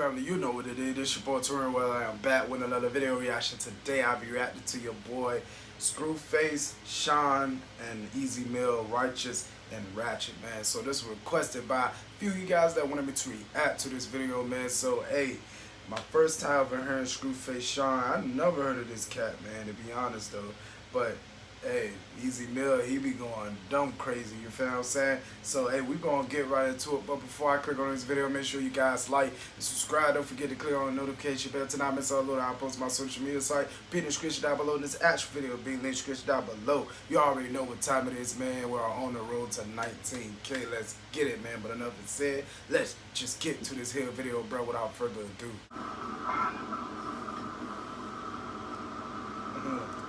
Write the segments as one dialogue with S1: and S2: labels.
S1: family, you know what it is. It's your boy Turin. Well, I am back with another video reaction. Today I'll be reacting to your boy Scru, Sean, and Easy Mill, Righteous, and Ratchet, man. So this was requested by a few of you guys that wanted me to react to this video, man. So hey, my first time ever hearing Scru, Sean. I never heard of this cat, man, to be honest though. But hey, Easy Mill, he be going dumb crazy, you feel what I'm saying? So hey, we gonna get right into it. But before I click on this video, make sure you guys like and subscribe. Don't forget to click on the notification bell to not miss all the I post my social media site. Be in the description down below. This actual video being in the description down below. You already know what time it is, man. We're on the road to 19K. Let's get it, man. But enough is said. Let's just get to this here video, bro, without further ado.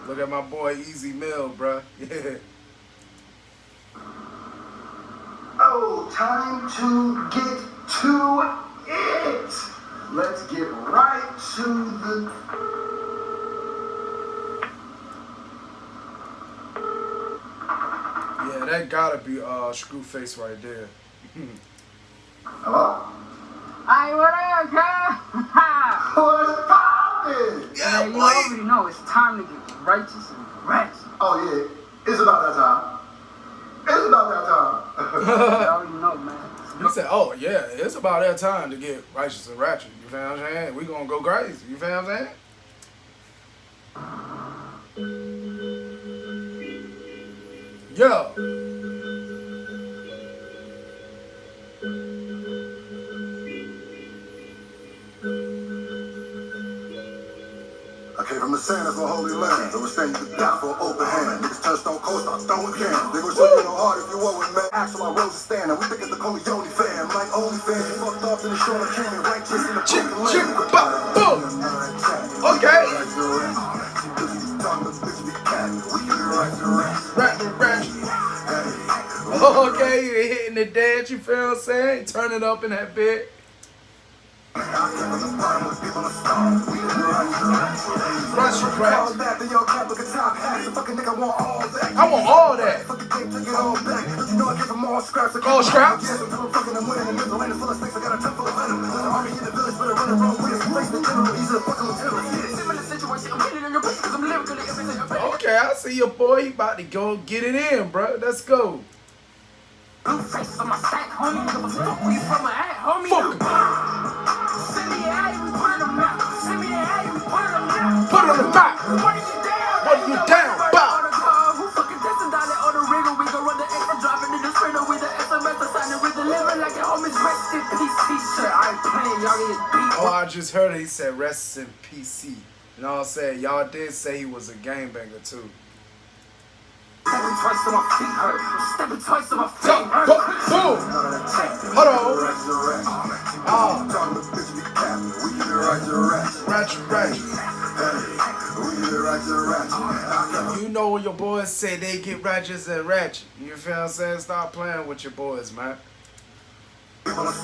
S1: Look at my boy Easy Mill, bruh. Yeah.
S2: Oh, time to get to it. Let's get right to the...
S1: Yeah, that gotta be Scru face right there.
S2: Hello?
S3: Hey, what up, girl?
S2: What's poppin'?
S1: Yeah,
S3: you
S1: boy.
S3: already know it's time to get righteous and ratchet.
S2: Oh, yeah. It's about that time. It's about that time.
S3: You already know, man.
S1: He said, oh, yeah, it's about that time to get righteous and ratchet. You feel what I'm saying? We gonna go crazy. You feel what I'm saying? Yo.
S2: I came from the sand of the holy land. They were standing to die for an open hand. Niggas touched on coast, start throwing cans. They gon' show you no heart if you owe it, man. Axel, I rose to stand, and we think it's the Corleone fam. Like only fans, fucked off in the short of Canyon, righteous in the
S1: Boom. Okay. Okay, you hitting the dance, you feel what I'm saying? Turn it up in that bit.
S2: I
S1: want all that. All scraps? Okay, I see your boy. He about to go get it in, bro. Let's go.
S3: Face on my stack, homie. Fuck where you from, homie.
S1: Fuck.
S3: Send me an ad, we put it on the map. Send me an ad, we put it on the map.
S1: Put it on the map.
S3: What are you down?
S1: What are you down? Bow.
S3: Who fucking testing down on the rigger? We gon' run the extra dropping in the trainer with the SMS signing with the liver like your homies rest in peace. T-shirt, I ain't playing, y'all get beat.
S1: Oh, I just heard it. He said rest in PC. You know what I'm saying? Y'all did say he was a gangbanger too.
S3: Stepping twice to my feet hurt. Stepping twice to my feet hurt.
S1: Boom. Hold on. Ratchet. You know what your boys say, they get ratchets and ratchet. You feel what I'm saying? Stop playing with your boys, man. Stop.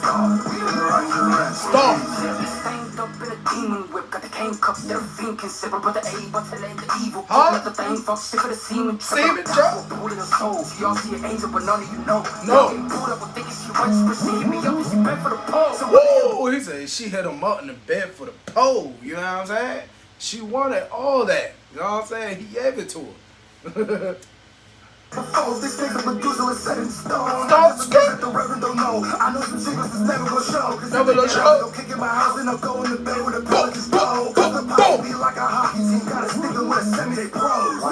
S3: Stained up in a demon whip, got the cane cups that a fiend can sip, but the A, but the evil.
S1: Huh?
S3: The thing fuck shit for the semen.
S1: Semen drop.
S3: Pull in the soul. Y'all see an angel, but none of you know.
S1: No.
S3: Pulled up with thinking she righteous, but she hit me up and she bent for the pole.
S1: Woo! He said she hit him up in the bed for the pole. You know what I'm saying? She wanted all that. You know what I'm saying? He gave it to her.
S2: This nigga Medusa is set in stone.
S1: Stop.
S2: The Reverend don't know. I know some secrets that's never gonna show.
S1: Never gonna show.
S2: I'll kick in my house and I'll go in the bed with a Pelicans go. Cause the pop be like a hockey team. Gotta stick it with a semi-day pros.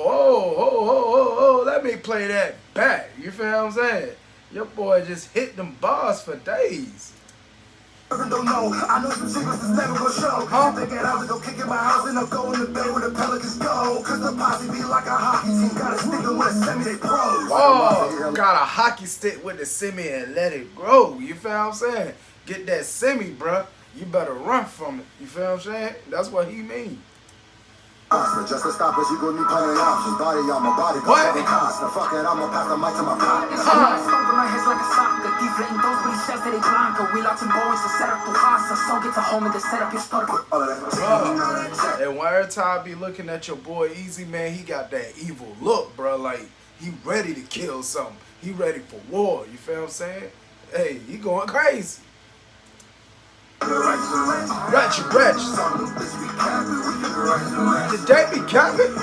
S1: Oh, let me play that back. You feel what I'm saying? Your boy just hit them bars for days.
S2: Don't know. I know some secrets that's never gonna show.
S1: Huh?
S2: Thinking I was gonna kick in my house and I'll go in the bed with the Pelicans go. Cause the posse be like a hockey team. Gotta stick it with a semi-day pros.
S1: Oh, got a hockey stick with the semi and let it grow. You feel what I'm saying? Get that semi, bruh. You better run from it. You feel what I'm saying? That's what he mean.
S2: Just to stop us, you gon' need plenty of options. Body on my body,
S1: What?
S2: cause now fuck it, I'ma pass the mic to my partner.
S3: Stomping my heads like a soccer, deflating those when he says that they blanca. We locked in boys to set up the casa. So get to home and just set up your stutter.
S1: And every time I be looking at your boy Easy, man, he got that evil look, bro. Like, he ready to kill something. He ready for war. You feel what I'm saying? Hey, he going crazy. Ratchet. Did they be capping?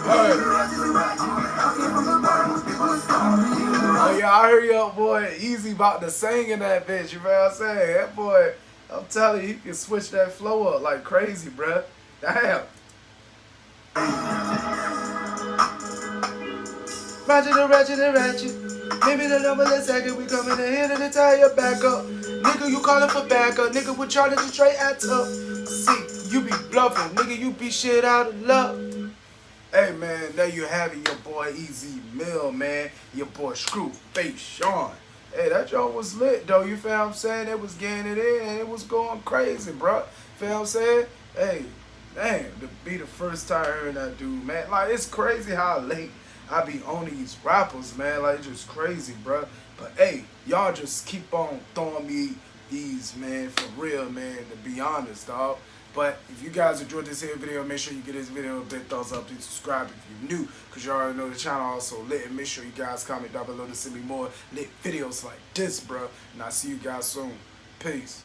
S1: Hey. Oh yeah, I heard your boy Easy about to sing in that bitch, you know what I'm saying? That boy, I'm telling you, he can switch that flow up like crazy, bruh. Damn. Ratchet. Maybe the number the second we coming in here to tie your back up. Nigga, you calling for backup. Nigga, we're charging you straight at up. See, you be bluffing. Nigga, you be shit out of luck. Hey, man, there you have it. Your boy Easy Mill, man. Your boy Scru, Face Sean. Hey, that joint was lit, though. You feel what I'm saying? It was getting it in, and it was going crazy, bro. Feel what I'm saying? Hey, damn, to be the first time hearing that dude, man. Like, it's crazy how late I be on these rappers, man. Like, it's just crazy, bro. But, hey, y'all just keep on throwing me these, man, for real, man, to be honest, dog. But if you guys enjoyed this here video, make sure you give this video a big thumbs up. Please subscribe if you're new, because you already know the channel also lit. And make sure you guys comment down below to send me more lit videos like this, bro. And I'll see you guys soon. Peace.